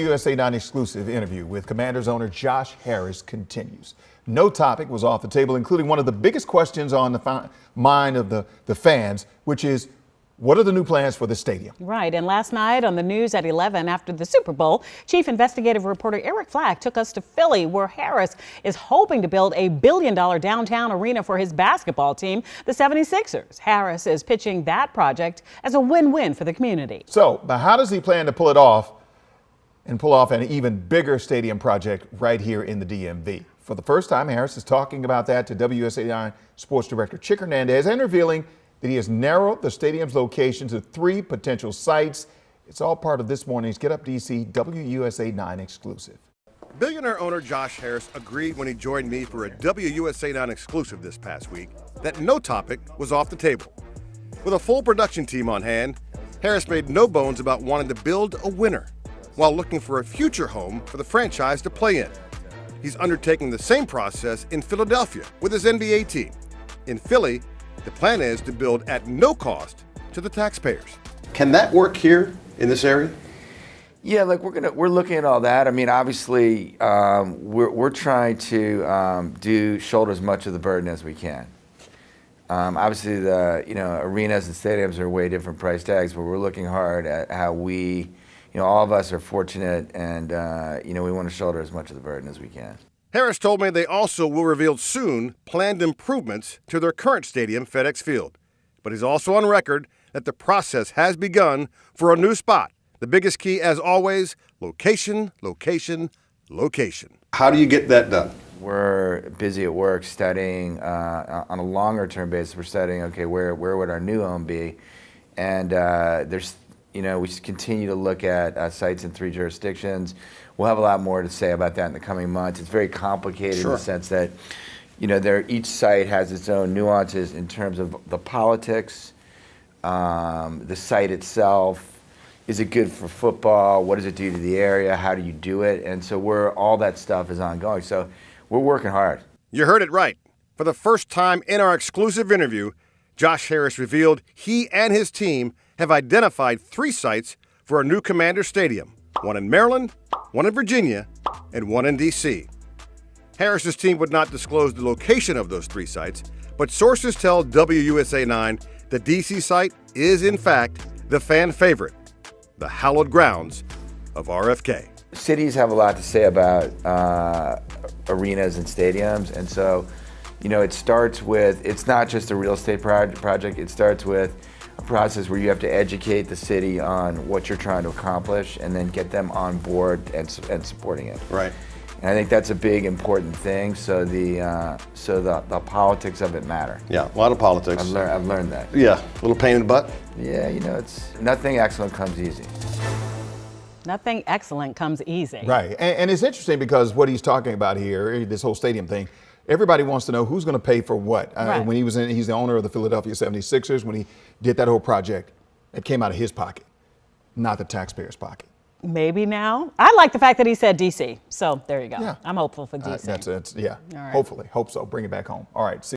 USA 9 exclusive interview with Commanders owner Josh Harris continues. No topic was off the table, including one of the biggest questions on the mind of the fans, which is, what are the new plans for the stadium? Right, and last night on the news at 11 after the Super Bowl, Chief Investigative Reporter Eric Flack took us to Philly, where Harris is hoping to build a $1 billion downtown arena for his basketball team, the 76ers. Harris is pitching that project as a win-win for the community. So, but how does he plan to pull it off and pull off an even bigger stadium project right here in the DMV? For the first time, Harris is talking about that to WUSA 9 Sports Director Chick Hernandez and revealing that he has narrowed the stadium's location to 3 potential sites. It's all part of this morning's Get Up DC WUSA 9 exclusive. Billionaire owner Josh Harris agreed when he joined me for a WUSA 9 exclusive this past week that no topic was off the table. With a full production team on hand, Harris made no bones about wanting to build a winner while looking for a future home for the franchise to play in. He's undertaking the same process in Philadelphia with his NBA team. In Philly, the plan is to build at no cost to the taxpayers. Can that work here in this area? Yeah, like we're looking at all that. I mean, obviously, we're trying to shoulder as much of the burden as we can. Obviously, the arenas and stadiums are way different price tags, but we're looking hard at how we, all of us are fortunate, and we want to shoulder as much of the burden as we can. Harris told me they also will reveal soon planned improvements to their current stadium, FedEx Field. But he's also on record that the process has begun for a new spot. The biggest key, as always, location, location, location. How do you get that done? We're busy at work studying, on a longer term basis, we're studying, okay, where would our new home be? And we just continue to look at sites in 3 jurisdictions. We'll have a lot more to say about that in the coming months. It's very complicated in the sense that, each site has its own nuances in terms of the politics, the site itself. Is it good for football? What does it do to the area? How do you do it? And so all that stuff is ongoing. So we're working hard. You heard it right. For the first time in our exclusive interview, Josh Harris revealed he and his team have identified 3 sites for a new Commander Stadium, one in Maryland, one in Virginia, and one in D.C. Harris's team would not disclose the location of those 3 sites, but sources tell WUSA 9 the D.C. site is, in fact, the fan favorite, the hallowed grounds of RFK. Cities have a lot to say about arenas and stadiums, and so, it starts with, it's not just a real estate project, it starts with a process where you have to educate the city on what you're trying to accomplish and then get them on board and supporting it. Right. And I think that's a big important thing, so the politics of it matter. Yeah, a lot of politics. I've learned that. Yeah, a little pain in the butt. Yeah, it's nothing excellent comes easy. Nothing excellent comes easy. Right, and it's interesting because what he's talking about here, this whole stadium thing, everybody wants to know who's going to pay for what. Right. When he's the owner of the Philadelphia 76ers, when he did that whole project, it came out of his pocket, not the taxpayer's pocket. Maybe now. I like the fact that he said D.C. So there you go. Yeah. I'm hopeful for D.C. That's yeah. All right. Hopefully, hope so. Bring it back home. All right. See